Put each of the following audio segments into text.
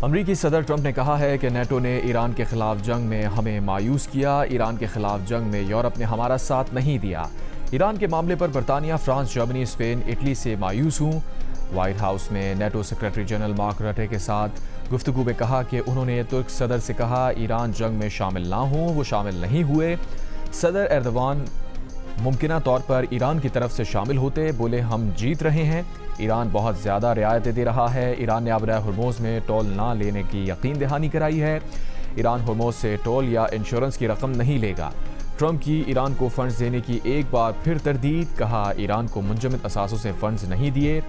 امریکی صدر ٹرمپ نے کہا ہے کہ نیٹو نے ایران کے خلاف جنگ میں ہمیں مایوس کیا۔ ایران کے خلاف جنگ میں یورپ نے ہمارا ساتھ نہیں دیا۔ ایران کے معاملے پر برطانیہ، فرانس، جرمنی، اسپین، اٹلی سے مایوس ہوں۔ وائٹ ہاؤس میں نیٹو سیکرٹری جنرل مارک رٹے کے ساتھ گفتگو میں کہا کہ انہوں نے ترک صدر سے کہا ایران جنگ میں شامل نہ ہوں، وہ شامل نہیں ہوئے۔ صدر ایردوان ممکنہ طور پر ایران کی طرف سے شامل ہوتے، بولے ہم جیت رہے ہیں۔ ایران بہت زیادہ رعایتیں دے رہا ہے۔ ایران نے آبرائے ہرموز میں ٹول نہ لینے کی یقین دہانی کرائی ہے۔ ایران ہرموز سے ٹول یا انشورنس کی رقم نہیں لے گا۔ ٹرمپ کی ایران کو فنڈز دینے کی ایک بار پھر تردید، کہا ایران کو منجمد اثاثوں سے فنڈز نہیں دیے۔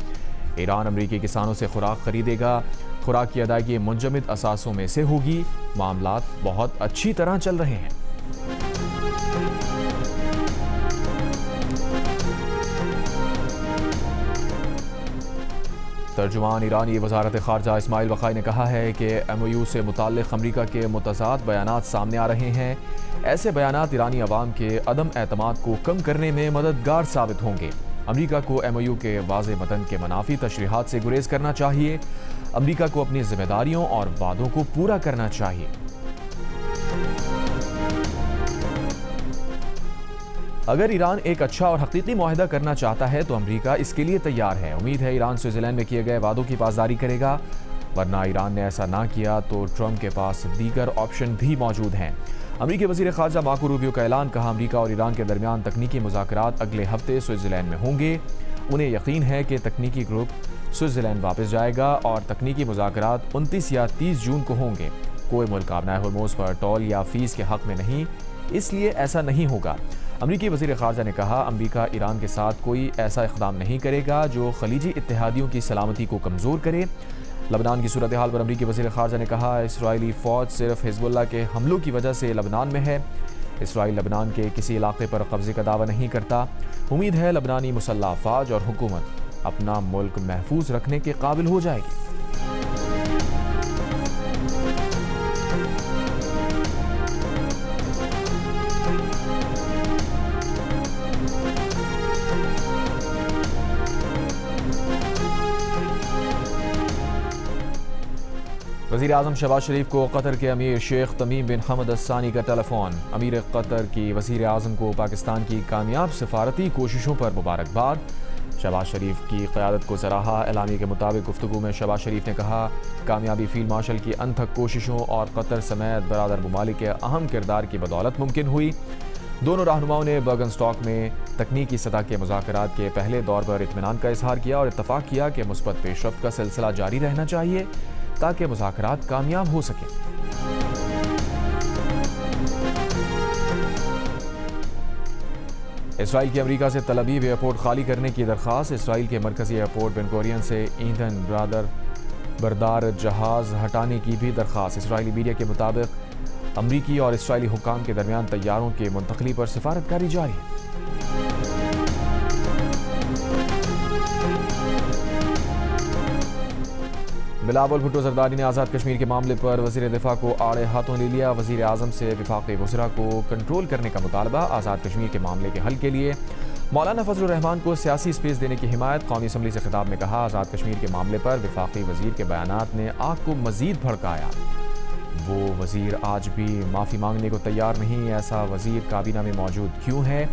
ایران امریکی کسانوں سے خوراک خریدے گا۔ خوراک کی ادائیگی منجمد اثاثوں میں سے ہوگی۔ معاملات بہت اچھی طرح چل رہے ہیں۔ ترجمان ایرانی وزارت خارجہ اسماعیل وقائی نے کہا ہے کہ ایم او یو سے متعلق امریکہ کے متضاد بیانات سامنے آ رہے ہیں۔ ایسے بیانات ایرانی عوام کے عدم اعتماد کو کم کرنے میں مددگار ثابت ہوں گے۔ امریکہ کو ایم او یو کے واضح متن کے منافی تشریحات سے گریز کرنا چاہیے۔ امریکہ کو اپنی ذمہ داریوں اور وعدوں کو پورا کرنا چاہیے۔ اگر ایران ایک اچھا اور حقیقی معاہدہ کرنا چاہتا ہے تو امریکہ اس کے لیے تیار ہے۔ امید ہے ایران سوئٹزرلینڈ میں کیے گئے وعدوں کی پاسداری کرے گا، ورنہ ایران نے ایسا نہ کیا تو ٹرمپ کے پاس دیگر آپشن بھی موجود ہیں۔ امریکی وزیر خارجہ مارکو روبیو کا اعلان، کہا امریکہ اور ایران کے درمیان تکنیکی مذاکرات اگلے ہفتے سوئٹزرلینڈ میں ہوں گے۔ انہیں یقین ہے کہ تکنیکی گروپ سوئٹزرلینڈ واپس جائے گا اور تکنیکی مذاکرات 29 یا 30 جون کو ہوں گے۔ کوئی ملک آبنائے ہرموز پر ٹول یا فیس کے حق میں نہیں، اس لیے ایسا نہیں ہوگا۔ امریکی وزیر خارجہ نے کہا امریکہ ایران کے ساتھ کوئی ایسا اقدام نہیں کرے گا جو خلیجی اتحادیوں کی سلامتی کو کمزور کرے۔ لبنان کی صورتحال پر امریکی وزیر خارجہ نے کہا اسرائیلی فوج صرف حزب اللہ کے حملوں کی وجہ سے لبنان میں ہے۔ اسرائیل لبنان کے کسی علاقے پر قبضے کا دعویٰ نہیں کرتا۔ امید ہے لبنانی مسلح افواج اور حکومت اپنا ملک محفوظ رکھنے کے قابل ہو جائے گی۔ وزیر اعظم شہباز شریف کو قطر کے امیر شیخ تمیم بن حمد الثانی کا ٹیلی فون۔ امیر قطر کی وزیر اعظم کو پاکستان کی کامیاب سفارتی کوششوں پر مبارکباد۔ شہباز شریف کی قیادت کو سراہا۔ اعلامیے کے مطابق گفتگو میں شہباز شریف نے کہا کامیابی فیلڈ مارشل کی انتھک کوششوں اور قطر سمیت برادر ممالک کے اہم کردار کی بدولت ممکن ہوئی۔ دونوں رہنماؤں نے برگن اسٹاک میں تکنیکی سطح کے مذاکرات کے پہلے دور پر اطمینان کا اظہار کیا اور اتفاق کیا کہ مثبت پیش رفت کا سلسلہ جاری رہنا چاہیے تاکہ مذاکرات کامیاب ہو سکیں۔ اسرائیل کی امریکہ سے تل ابیب ایئرپورٹ خالی کرنے کی درخواست۔ اسرائیل کے مرکزی ایئرپورٹ بن گورین سے ایندھن بردار جہاز ہٹانے کی بھی درخواست۔ اسرائیلی میڈیا کے مطابق امریکی اور اسرائیلی حکام کے درمیان طیاروں کی منتقلی پر سفارتکاری جاری ہے۔ بلاول بھٹو زرداری نے آزاد کشمیر کے معاملے پر وزیر دفاع کو آڑے ہاتھوں لے لیا۔ وزیر اعظم سے وفاقی وزراء کو کنٹرول کرنے کا مطالبہ۔ آزاد کشمیر کے معاملے کے حل کے لیے مولانا فضل الرحمان کو سیاسی سپیس دینے کی حمایت۔ قومی اسمبلی سے خطاب میں کہا آزاد کشمیر کے معاملے پر وفاقی وزیر کے بیانات نے آگ کو مزید بھڑکایا۔ وہ وزیر آج بھی معافی مانگنے کو تیار نہیں۔ ایسا وزیر کابینہ میں موجود کیوں ہے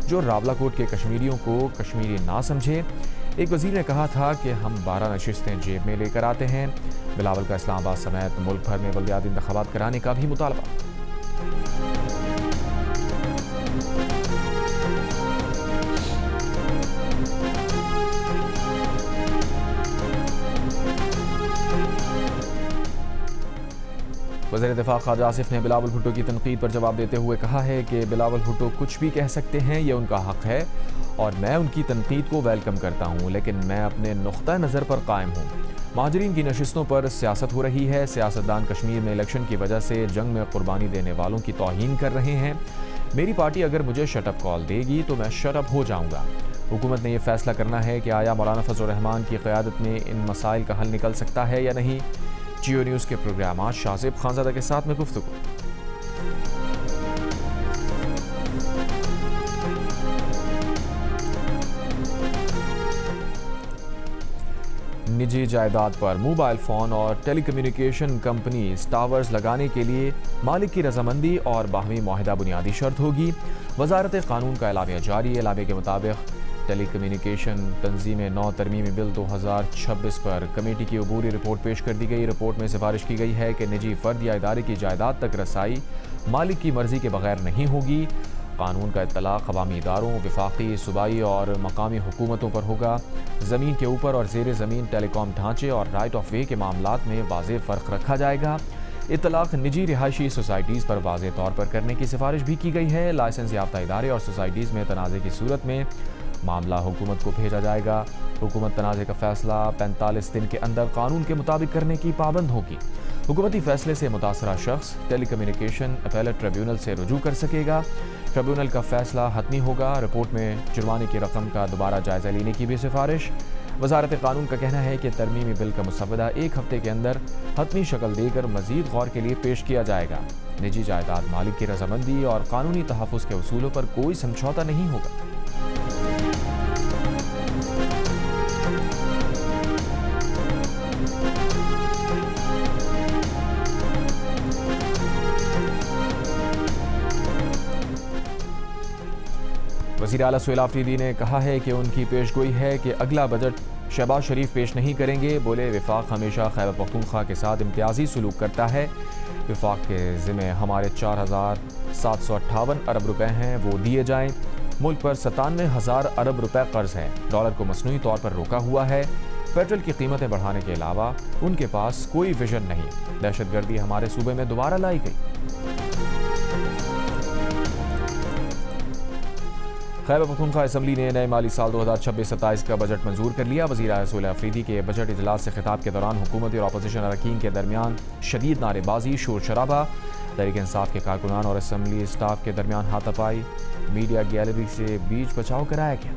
جو راولاکوٹ کے کشمیریوں کو کشمیری نہ سمجھے؟ ایک وزیر نے کہا تھا کہ ہم 12 نشستیں جیب میں لے کر آتے ہیں۔ بلاول کا اسلام آباد سمیت ملک بھر میں بلدیاتی انتخابات کرانے کا بھی مطالبہ۔ وزیر دفاع خواجہ آصف نے بلاول بھٹو کی تنقید پر جواب دیتے ہوئے کہا ہے کہ بلاول بھٹو کچھ بھی کہہ سکتے ہیں، یہ ان کا حق ہے اور میں ان کی تنقید کو ویلکم کرتا ہوں، لیکن میں اپنے نقطہ نظر پر قائم ہوں۔ مہاجرین کی نشستوں پر سیاست ہو رہی ہے۔ سیاستدان کشمیر میں الیکشن کی وجہ سے جنگ میں قربانی دینے والوں کی توہین کر رہے ہیں۔ میری پارٹی اگر مجھے شٹ اپ کال دے گی تو میں شٹ اپ ہو جاؤں گا۔ حکومت نے یہ فیصلہ کرنا ہے کہ آیا مولانا فضل الرحمان کی قیادت میں ان مسائل کا حل نکل سکتا ہے یا نہیں۔ جیو نیوز کے پروگرامات شاہزیب خانزادہ کے ساتھ میں گفتگو۔ نجی جائیداد پر موبائل فون اور ٹیلی کمیونیکیشن کمپنیز ٹاورز لگانے کے لیے مالک کی رضامندی اور باہمی معاہدہ بنیادی شرط ہوگی۔ وزارت قانون کا اعلامیہ جاری۔ اعلامیہ کے مطابق ٹیلی کمیونیکیشن تنظیم نو ترمیمی بل 2026 پر کمیٹی کی عبوری رپورٹ پیش کر دی گئی۔ رپورٹ میں سفارش کی گئی ہے کہ نجی فرد یا ادارے کی جائیداد تک رسائی مالک کی مرضی کے بغیر نہیں ہوگی۔ قانون کا اطلاق عوامی اداروں، وفاقی، صوبائی اور مقامی حکومتوں پر ہوگا۔ زمین کے اوپر اور زیر زمین ٹیلی کام ڈھانچے اور رائٹ آف وے کے معاملات میں واضح فرق رکھا جائے گا۔ اطلاق نجی رہائشی سوسائٹیز پر واضح طور پر کرنے کی سفارش بھی کی گئی ہے۔ لائسنس یافتہ ادارے اور سوسائٹیز میں تنازع کی صورت میں معاملہ حکومت کو بھیجا جائے گا۔ حکومت تنازع کا فیصلہ 45 دن کے اندر قانون کے مطابق کرنے کی پابند ہوگی۔ حکومتی فیصلے سے متاثرہ شخص ٹیلی کمیونیکیشن اپیلیٹ ٹریبیونل سے رجوع کر سکے گا۔ ٹریبیونل کا فیصلہ حتمی ہوگا۔ رپورٹ میں جرمانے کی رقم کا دوبارہ جائزہ لینے کی بھی سفارش۔ وزارت قانون کا کہنا ہے کہ ترمیمی بل کا مسودہ 1 ہفتے کے اندر حتمی شکل دے کر مزید غور کے لیے پیش کیا جائے گا۔ نجی جائیداد مالک کی رضامندی اور قانونی تحفظ کے اصولوں پر کوئی سمجھوتہ نہیں ہوگا۔ وزیر اعلیٰ سہیل آفریدی نے کہا ہے کہ ان کی پیش گوئی ہے کہ اگلا بجٹ شہباز شریف پیش نہیں کریں گے۔ بولے وفاق ہمیشہ خیبر پختونخوا کے ساتھ امتیازی سلوک کرتا ہے۔ وفاق کے ذمہ ہمارے 4758 ارب روپے ہیں، وہ دیے جائیں۔ ملک پر 97,000 ارب روپے قرض ہے۔ ڈالر کو مصنوعی طور پر روکا ہوا ہے۔ پیٹرول کی قیمتیں بڑھانے کے علاوہ ان کے پاس کوئی ویژن نہیں۔ دہشت گردی ہمارے صوبے میں دوبارہ لائی گئی۔ خیبر پختونخوا اسمبلی نے نئے مالی سال 2026-27 کا بجٹ منظور کر لیا۔ وزیر اعلیٰ سہیل آفریدی کے بجٹ اجلاس سے خطاب کے دوران حکومتی اور اپوزیشن اراکین کے درمیان شدید نعرے بازی، شور شرابہ، تحریک انصاف کے کارکنان اور اسمبلی اسٹاف کے درمیان ہاتھا پائی، میڈیا گیلری سے بیچ بچاؤ کرایا گیا۔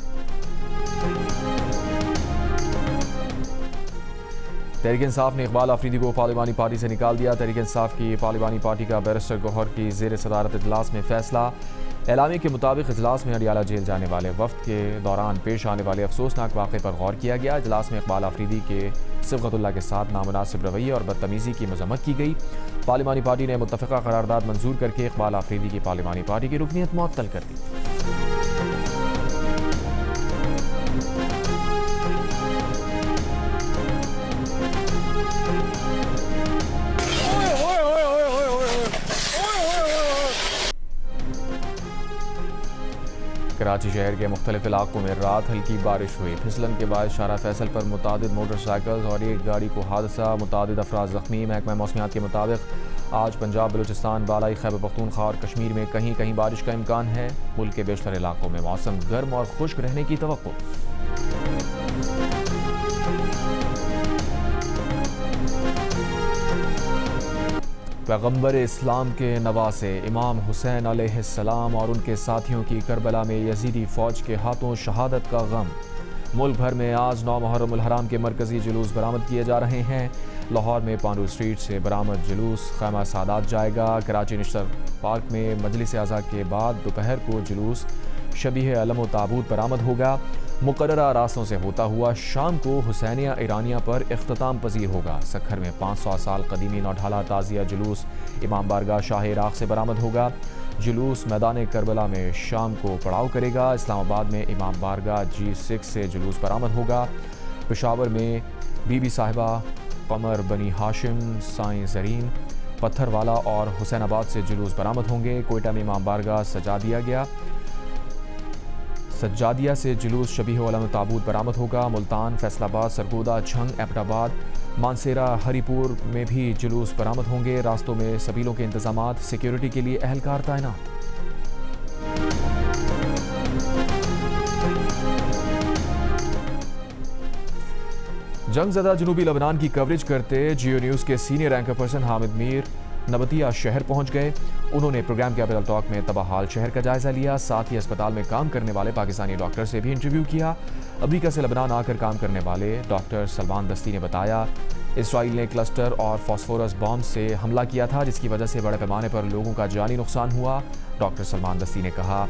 تحریک انصاف نے اقبال آفریدی کو پارلیمانی پارٹی سے نکال دیا۔ تحریک انصاف کی پارلیمانی پارٹی کا بیرسٹر گوہر کی زیر صدارت اجلاس میں فیصلہ۔ اعلامیے کے مطابق اجلاس میں اڈیالہ جیل جانے والے وفد کے دوران پیش آنے والے افسوسناک واقعے پر غور کیا گیا۔ اجلاس میں اقبال آفریدی کے صبغت اللہ کے ساتھ نامناسب رویے اور بدتمیزی کی مذمت کی گئی۔ پارلیمانی پارٹی نے متفقہ قرارداد منظور کر کے اقبال آفریدی کی پارلیمانی پارٹی کی رکنیت معطل کر دی۔ کراچی شہر کے مختلف علاقوں میں رات ہلکی بارش ہوئی۔ پھسلن کے باعث شارع فیصل پر متعدد موٹر سائیکلز اور ایک گاڑی کو حادثہ، متعدد افراد زخمی۔ محکمہ موسمیات کے مطابق آج پنجاب، بلوچستان، بالائی خیبر پختونخوا اور کشمیر میں کہیں کہیں بارش کا امکان ہے۔ ملک کے بیشتر علاقوں میں موسم گرم اور خشک رہنے کی توقع۔ پیغمبر اسلام کے نواسے امام حسین علیہ السلام اور ان کے ساتھیوں کی کربلا میں یزیدی فوج کے ہاتھوں شہادت کا غم۔ ملک بھر میں آج 9 محرم الحرام کے مرکزی جلوس برآمد کیے جا رہے ہیں۔ لاہور میں پانڈو اسٹریٹ سے برآمد جلوس خیمہ سادات جائے گا۔ کراچی نیشنل پارک میں مجلس اعضاء کے بعد دوپہر کو جلوس شبیہ علم و تابوت برآمد ہوگا۔ مقررہ راستوں سے ہوتا ہوا شام کو حسینیہ ایرانیہ پر اختتام پذیر ہوگا۔ سکھر میں 500 سال قدیمی نوڈھالا تعزیہ جلوس امام بارگاہ شاہ عراق سے برآمد ہوگا۔ جلوس میدان کربلا میں شام کو پڑاؤ کرے گا۔ اسلام آباد میں امام بارگاہ G6 سے جلوس برآمد ہوگا۔ پشاور میں بی بی صاحبہ، قمر بنی ہاشم، سائیں زرین، پتھر والا اور حسین آباد سے جلوس برآمد ہوں گے۔ کوئٹہ میں امام بارگاہ سجادیہ سے جلوس شبیہ علم تابوت برآمد ہوگا۔ ملتان، فیصل آباد، سرگودا، جھنگ، ایبٹ آباد، مانسیرہ، ہری پور میں بھی جلوس برآمد ہوں گے۔ راستوں میں سبیلوں کے انتظامات، سیکیورٹی کے لیے اہلکار تعینات۔ جنگ زدہ جنوبی لبنان کی کوریج کرتے جیو نیوز کے سینئر اینکر پرسن حامد میر نبتیہ شہر پہنچ گئے۔ انہوں نے پروگرام کیپٹل ٹاک میں تباہ حال شہر کا جائزہ لیا، ساتھ ہی اسپتال میں کام کرنے والے پاکستانی ڈاکٹر سے بھی انٹرویو کیا۔ امریکہ سے لبنان آ کر کام کرنے والے ڈاکٹر سلمان دستی نے بتایا اسرائیل نے کلسٹر اور فاسفورس بام سے حملہ کیا تھا، جس کی وجہ سے بڑے پیمانے پر لوگوں کا جانی نقصان ہوا۔ ڈاکٹر سلمان دستی نے کہا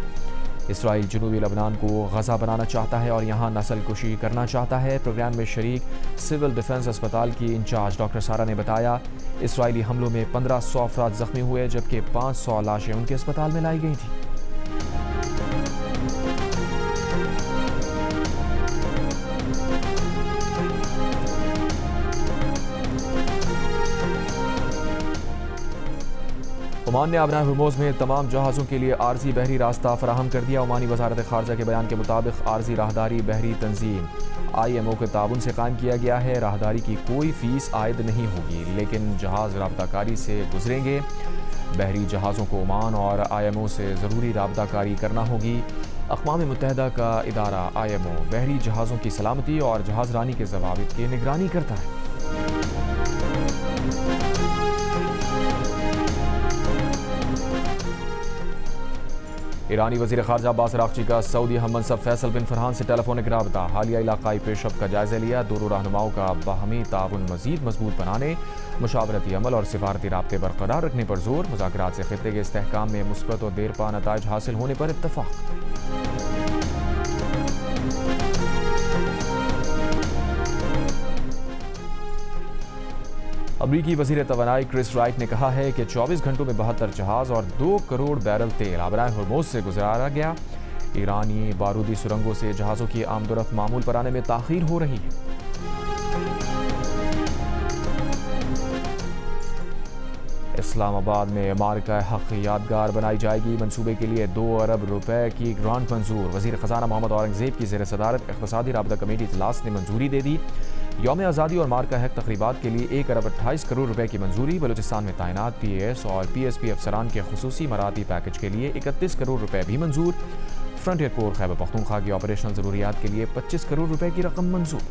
اسرائیل جنوبی لبنان کو غزہ بنانا چاہتا ہے اور یہاں نسل کشی کرنا چاہتا ہے۔ پروگرام میں شریک سول ڈیفنس اسپتال کی انچارج ڈاکٹر سارا نے بتایا، اسرائیلی حملوں میں 1500 افراد زخمی ہوئے جبکہ 500 لاشیں ان کے اسپتال میں لائی گئی تھیں۔ عمان نے آبنائے ہرموز میں تمام جہازوں کے لیے عارضی بحری راستہ فراہم کر دیا۔ عمانی وزارت خارجہ کے بیان کے مطابق عارضی راہداری بحری تنظیم IMO کے تعاون سے قائم کیا گیا ہے۔ راہداری کی کوئی فیس عائد نہیں ہوگی لیکن جہاز رابطہ کاری سے گزریں گے۔ بحری جہازوں کو عمان اور IMO سے ضروری رابطہ کاری کرنا ہوگی۔ اقوام متحدہ کا ادارہ IMO بحری جہازوں کی سلامتی اور جہاز رانی کے ضوابط کی نگرانی کرتا ہے۔ ایرانی وزیر خارجہ عباس عراقچی کا سعودی ہم منصب فیصل بن فرحان سے ٹیلی فونک رابطہ، حالیہ علاقائی پیش رفت کا جائزہ لیا۔ دونوں رہنماؤں کا باہمی تعاون مزید مضبوط بنانے، مشاورتی عمل اور سفارتی رابطے برقرار رکھنے پر زور۔ مذاکرات سے خطے کے استحکام میں مثبت اور دیر پا نتائج حاصل ہونے پر اتفاق۔ امریکی وزیر توانائی کرس رائٹ نے کہا ہے کہ 24 گھنٹوں میں 72 جہاز اور 2 کروڑ بیرل تیل آبرائے ہرموز سے گزارا گیا۔ ایرانی بارودی سرنگوں سے جہازوں کی آمد و رفت معمول پر آنے میں تاخیر ہو رہی ہے۔ اسلام آباد میں مارکہ حق یادگار بنائی جائے گی۔ منصوبے کے لیے 2 ارب روپے کی گرانٹ منظور۔ وزیر خزانہ محمد اورنگزیب کی زیر صدارت اقتصادی رابطہ کمیٹی اجلاس نے منظوری دے دی۔ یوم آزادی اور مارکہ حق تقریبات کے لیے 1 ارب 28 کروڑ روپے کی منظوری۔ بلوچستان میں تعینات PAS اور PSP افسران کے خصوصی مراعاتی پیکج کے لیے 31 کروڑ روپے بھی منظور۔ فرنٹیئر کور خیبر پختونخوا کی آپریشنل ضروریات کے لیے 25 کروڑ روپے کی رقم منظور۔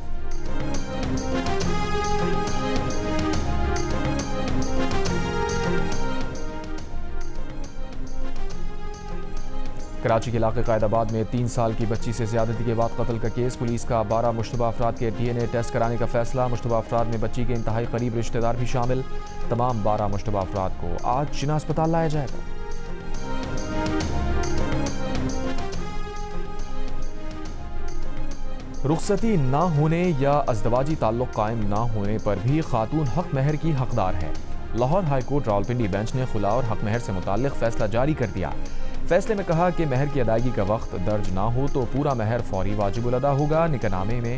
کراچی کے علاقے قائد آباد میں 3 سال کی بچی سے زیادتی کے بعد قتل کا کیس۔ پولیس کا 12 مشتبہ افراد کے DNA ٹیسٹ کرانے کا فیصلہ۔ مشتبہ افراد میں بچی کے انتہائی قریب رشتہ دار بھی شامل۔ تمام 12 مشتبہ افراد کو آج جناح اسپتال لایا جائے گا۔ رخصتی نہ ہونے یا ازدواجی تعلق قائم نہ ہونے پر بھی خاتون حق مہر کی حقدار ہے۔ Lahore high court Rawalpindi bench نے خلا اور حق مہر سے متعلق فیصلہ جاری کر دیا۔ فیصلے میں کہا کہ مہر کی ادائیگی کا وقت درج نہ ہو تو پورا مہر فوری واجب الادا ہوگا۔ نکاح نامے میں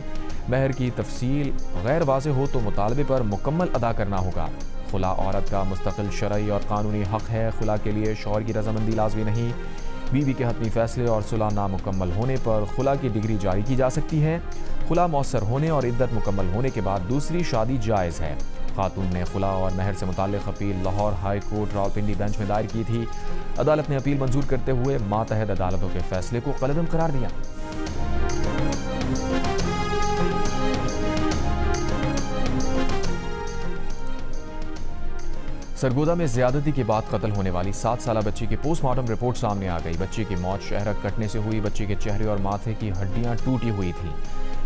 مہر کی تفصیل غیر واضح ہو تو مطالبے پر مکمل ادا کرنا ہوگا۔ خلا عورت کا مستقل شرعی اور قانونی حق ہے۔ خلا کے لیے شوہر کی رضامندی لازمی نہیں۔ بیوی کے حتمی فیصلے اور صلح نامکمل ہونے پر خلا کی ڈگری جاری کی جا سکتی ہے۔ خلا مؤثر ہونے اور عدت مکمل ہونے کے بعد دوسری شادی جائز ہے۔ خاتون نے خلا اور مہر سے متعلق appeal Lahore high court Rawalpindi bench میں دائر کی تھی۔ عدالت نے اپیل منظور کرتے ہوئے ماتحت عدالتوں کے فیصلے کو کالعدم قرار دیا۔ سرگودا میں زیادتی کے بعد قتل ہونے والی 7 سالہ بچی کی پوسٹ مارٹم رپورٹ سامنے آ گئی۔ بچی کی موت شہرک کٹنے سے ہوئی۔ بچی کے چہرے اور ماتھے کی ہڈیاں ٹوٹی ہوئی تھیں۔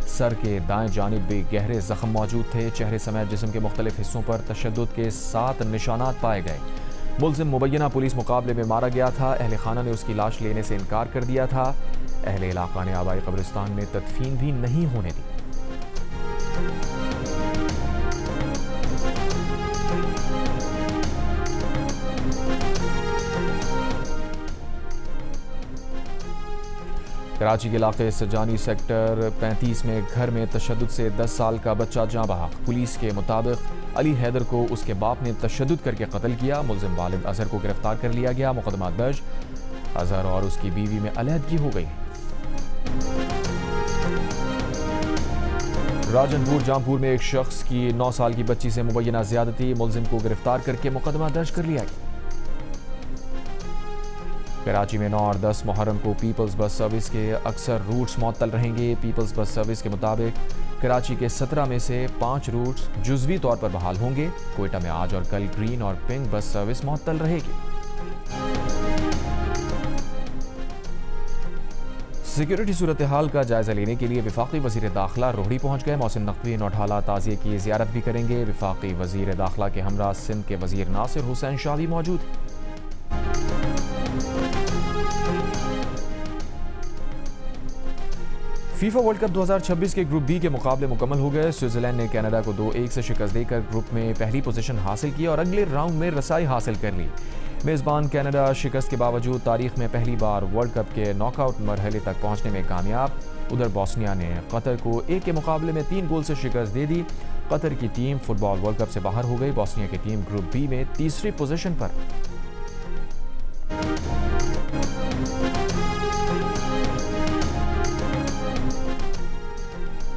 سر کے دائیں جانب بھی گہرے زخم موجود تھے۔ چہرے سمیت جسم کے مختلف حصوں پر تشدد کے 7 نشانات پائے گئے۔ ملزم مبینہ پولیس مقابلے میں مارا گیا تھا۔ اہل خانہ نے اس کی لاش لینے سے انکار کر دیا تھا۔ اہل علاقہ نے آبائی قبرستان میں تدفین بھی نہیں ہونے دی۔ کراچی کے علاقے سجانی سیکٹر 35 میں گھر میں تشدد سے 10 سال کا بچہ جاں بحق۔ پولیس کے مطابق علی حیدر کو اس کے باپ نے تشدد کر کے قتل کیا۔ ملزم والد اظہر کو گرفتار کر لیا گیا۔ مقدمہ درج۔ اظہر اور اس کی بیوی میں علیحدگی ہو گئی۔ راجنپور جامپور میں ایک شخص کی 9 سال کی بچی سے مبینہ زیادتی۔ ملزم کو گرفتار کر کے مقدمہ درج کر لیا گیا۔ کراچی میں 9 اور 10 محرم کو پیپلز بس سروس کے اکثر روٹس معطل رہیں گے۔ پیپلز بس سروس کے مطابق کراچی کے 17 میں سے 5 روٹس جزوی طور پر بحال ہوں گے۔ کوئٹہ میں آج اور کل گرین اور پنک بس سروس معطل رہے گی۔ سیکیورٹی صورتحال کا جائزہ لینے کے لیے وفاقی وزیر داخلہ روہڑی پہنچ گئے۔ محسن نقوی نوٹھالہ تعزیے کی زیارت بھی کریں گے۔ وفاقی وزیر داخلہ کے ہمراہ سندھ کے وزیر ناصر حسین شاہ بھی موجود ہیں۔ فیفا ورلڈ کپ 2026 کے گروپ بی کے مقابلے مکمل ہو گئے۔ سوئٹزرلینڈ نے کینیڈا کو 2-1 سے شکست دے کر گروپ میں پہلی پوزیشن حاصل کی اور اگلے راؤنڈ میں رسائی حاصل کر لی۔ میزبان کینیڈا شکست کے باوجود تاریخ میں پہلی بار ورلڈ کپ کے ناک آؤٹ مرحلے تک پہنچنے میں کامیاب۔ ادھر بوسنیا نے قطر کو 1 کے مقابلے میں 3 گول سے شکست دے دی۔ قطر کی ٹیم فٹ بال ورلڈ کپ سے باہر ہو گئی۔ بوسنیا کی ٹیم گروپ بی میں تیسری پوزیشن پر۔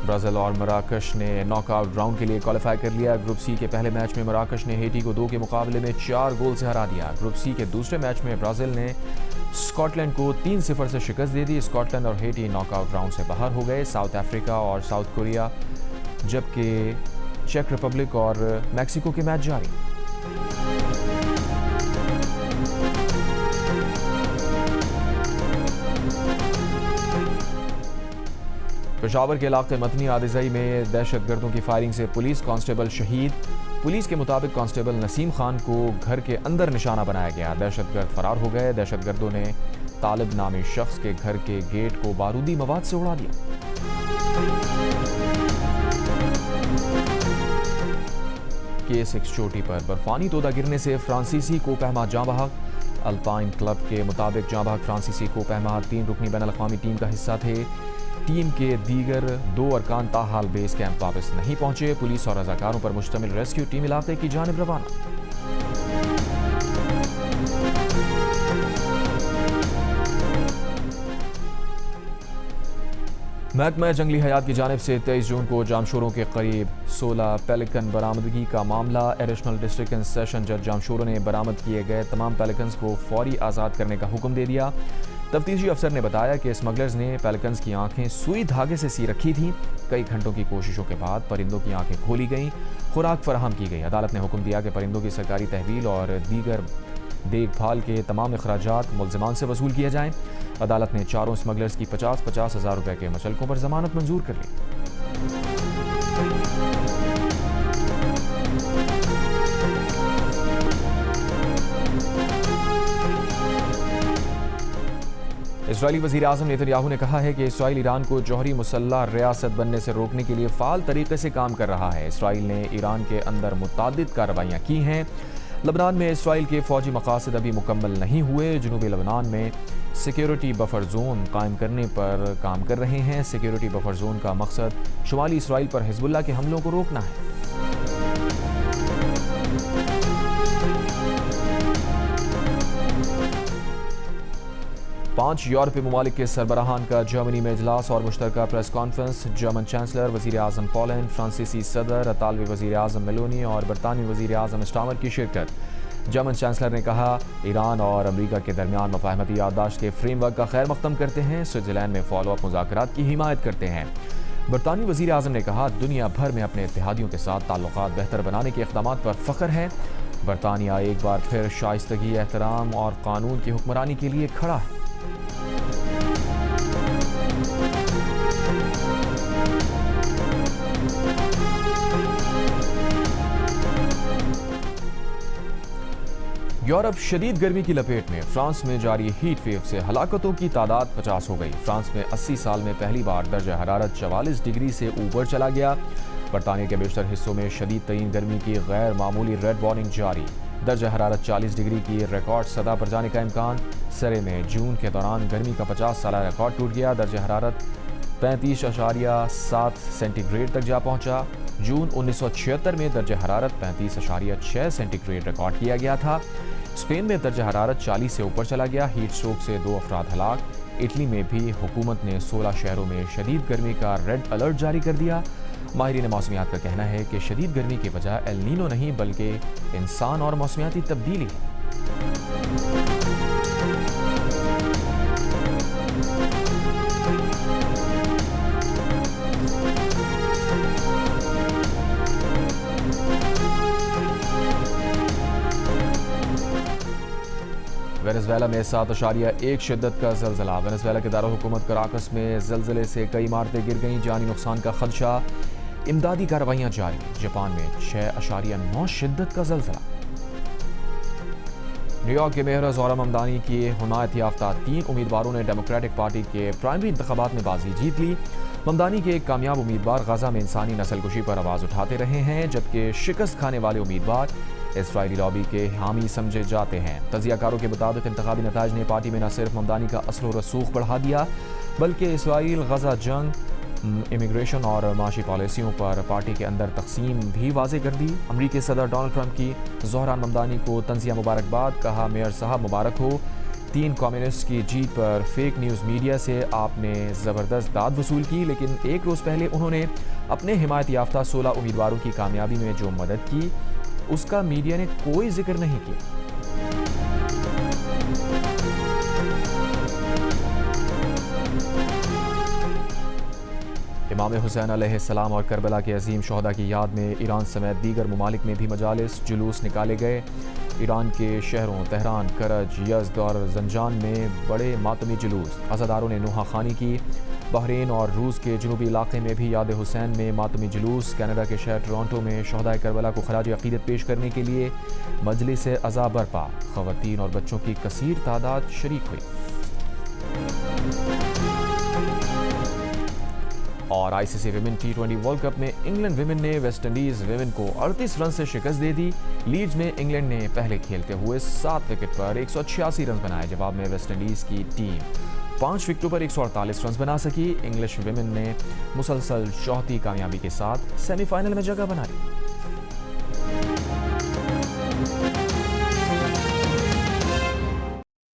برازیل اور مراکش نے ناک آؤٹ راؤنڈ کے لیے کوالیفائی کر لیا۔ گروپ سی کے پہلے میچ میں مراکش نے ہیٹی کو 2 کے مقابلے میں 4 گول سے ہرا دیا۔ گروپ سی کے دوسرے میچ میں برازیل نے اسکاٹ لینڈ کو 3-0 سے شکست دے دی۔ اسکاٹ لینڈ اور ہیٹی ناک آؤٹ راؤنڈ سے باہر ہو گئے۔ ساؤتھ افریقہ اور ساؤتھ کوریا جبکہ چیک ریپبلک اور میکسیکو کے میچ جاری۔ پشاور کے علاقے متنی عادزئی میں دہشت گردوں کی فائرنگ سے پولیس کانسٹیبل شہید۔ پولیس کے مطابق کانسٹیبل نسیم خان کو گھر کے اندر نشانہ بنایا گیا۔ دہشت گرد فرار ہو گئے۔ دہشت گردوں نے طالب نامی شخص کے گھر کے گیٹ کو بارودی مواد سے اڑا دیا۔ K6 چوٹی پر برفانی تودہ گرنے سے فرانسیسی کوہ پیما جاں بحق۔ الپائن کلب کے مطابق جاں بحق فرانسیسی کوہ پیما 3 رکنی بین الاقوامی ٹیم کا حصہ تھے۔ ٹیم کے دیگر 2 ارکان تاحال بیس کیمپ واپس نہیں پہنچے۔ پولیس اور رضاکاروں پر مشتمل ریسکیو ٹیم علاقے کی جانب روانہ۔ محکمہ جنگلی حیات کی جانب سے 23 جون کو جامشوروں کے قریب 16 پیلیکن برآمدگی کا معاملہ۔ ایڈیشنل ڈسٹرکٹ اینڈ سیشن جج جامشوروں نے برآمد کیے گئے تمام پیلیکنز کو فوری آزاد کرنے کا حکم دے دیا۔ تفتیشی افسر نے بتایا کہ اسمگلرز نے پیلیکنز کی آنکھیں سوئی دھاگے سے سی رکھی تھیں۔ کئی گھنٹوں کی کوششوں کے بعد پرندوں کی آنکھیں کھولی گئیں، خوراک فراہم کی گئی۔ عدالت نے حکم دیا کہ پرندوں کی سرکاری تحویل اور دیگر دیکھ بھال کے تمام اخراجات ملزمان سے وصول کیے جائیں۔ عدالت نے چاروں اسمگلرز کی 50,000 روپے کے مچلکوں پر ضمانت منظور کر لی۔ اسرائیلی وزیر اعظم نیتن یاہو نے کہا ہے کہ اسرائیل ایران کو جوہری مسلح ریاست بننے سے روکنے کے لیے فعال طریقے سے کام کر رہا ہے۔ اسرائیل نے ایران کے اندر متعدد کارروائیاں کی ہیں۔ لبنان میں اسرائیل کے فوجی مقاصد ابھی مکمل نہیں ہوئے۔ جنوبی لبنان میں سیکیورٹی بفر زون قائم کرنے پر کام کر رہے ہیں۔ سیکیورٹی بفر زون کا مقصد شمالی اسرائیل پر حزب اللہ کے حملوں کو روکنا ہے۔ پانچ یورپی ممالک کے سربراہان کا جرمنی میں اجلاس اور مشترکہ پریس کانفرنس۔ جرمن چانسلر، وزیر اعظم پولینڈ، فرانسیسی صدر، اطالوی وزیر اعظم میلونی اور برطانوی وزیر اعظم اسٹامر کی شرکت۔ جرمن چانسلر نے کہا، ایران اور امریکہ کے درمیان مفاہمتی یادداشت کے فریم ورک کا خیر مقدم کرتے ہیں، سوئٹزرلینڈ میں فالو اپ مذاکرات کی حمایت کرتے ہیں۔ برطانوی وزیر اعظم نے کہا، دنیا بھر میں اپنے اتحادیوں کے ساتھ تعلقات بہتر بنانے کے اقدامات پر فخر ہے۔ برطانیہ ایک بار پھر شائستگی، احترام اور قانون کی حکمرانی کے لیے کھڑا ہے۔ یورپ شدید گرمی کی لپیٹ میں۔ فرانس میں جاری ہیٹ ویو سے ہلاکتوں کی تعداد 50 ہو گئی۔ فرانس میں 80 سال میں پہلی بار درجہ حرارت 44 ڈگری سے اوپر چلا گیا۔ برطانیہ کے بیشتر حصوں میں شدید ترین گرمی کی غیر معمولی ریڈ وارننگ جاری۔ درجہ حرارت 40 ڈگری کی ریکارڈ سطح پر جانے کا امکان۔ سرے میں جون کے دوران گرمی کا 50 سالہ ریکارڈ ٹوٹ گیا۔ درجہ حرارت 35.7 سینٹی گریڈ تک جا پہنچا۔ جون 1976 میں درجہ حرارت 35.6 سینٹی گریڈ ریکارڈ کیا گیا تھا۔ اسپین میں درجہ حرارت 40 سے اوپر چلا گیا۔ ہیٹ اسٹروک سے 2 افراد ہلاک۔ اٹلی میں بھی حکومت نے 16 شہروں میں شدید گرمی کا ریڈ الرٹ جاری کر دیا۔ ماہرین موسمیات کا کہنا ہے کہ شدید گرمی کی وجہ ایل نینو نہیں بلکہ انسان اور موسمیاتی تبدیلی ہے۔ وینزویلا میں 7.1 شدت کا زلزلہ۔ وینزویلا کے دارالحکومت کراکس میں زلزلے سے کئی عمارتیں گر گئیں، جانی نقصان کا خدشہ۔ امدادی کارروائیاں جاری۔ جاپان میں 6.9 شدت کا زلزلہ۔ نیو یارک کے میئر زہرا ممدانی کی حمایت یافتہ 3 امیدواروں نے ڈیموکریٹک پارٹی کے پرائمری انتخابات میں بازی جیت لی۔ ممدانی کے ایک کامیاب امیدوار غزہ میں انسانی نسل کشی پر آواز اٹھاتے رہے ہیں، جبکہ شکست کھانے والے امیدوار اسرائیلی لابی کے حامی سمجھے جاتے ہیں۔ تجزیہ کاروں کے مطابق انتخابی نتائج نے پارٹی میں نہ صرف ممدانی کا اثر و رسوخ بڑھا دیا، بلکہ اسرائیل غزہ جنگ، امیگریشن اور معاشی پالیسیوں پر پارٹی کے اندر تقسیم بھی واضح کر دی۔ امریکی صدر ڈونلڈ ٹرمپ کی زہران ممدانی کو طنزیہ مبارکباد، کہا میئر صاحب مبارک ہو، 3 کمیونسٹ کی جیت پر فیک نیوز میڈیا سے آپ نے زبردست داد وصول کی، لیکن ایک روز پہلے انہوں نے اپنے حمایت یافتہ 16 امیدواروں کی کامیابی میں جو مدد کی اس کا میڈیا نے کوئی ذکر نہیں کیا۔ امام حسین علیہ السلام اور کربلا کے عظیم شہداء کی یاد میں ایران سمیت دیگر ممالک میں بھی مجالس، جلوس نکالے گئے۔ ایران کے شہروں تہران، کرج، یزد اور زنجان میں بڑے ماتمی جلوس، عزاداروں نے نوحہ خوانی کی۔ بحرین اور روس کے جنوبی علاقے میں بھی یاد حسین میں ماتمی جلوس۔ کینیڈا کے شہر ٹورانٹو میں شہدائے کربلا کو خراج عقیدت پیش کرنے کے لیے مجلس عزا برپا، خواتین اور بچوں کی کثیر تعداد شریک ہوئی۔ اور I C C women T20 world cup میں انگلینڈ ویمن نے ویسٹ انڈیز ویمن کو 38 رن سے شکست دے دی۔ لیڈز میں انگلینڈ نے پہلے کھیلتے ہوئے 7 وکٹ پر 186 رنز بنائے، جواب میں ویسٹ انڈیز کی ٹیم 5 وکٹوں پر 148 رنز بنا سکی۔ انگلش ویمن نے مسلسل چوتھی کامیابی کے ساتھ سیمی فائنل میں جگہ بنا لی۔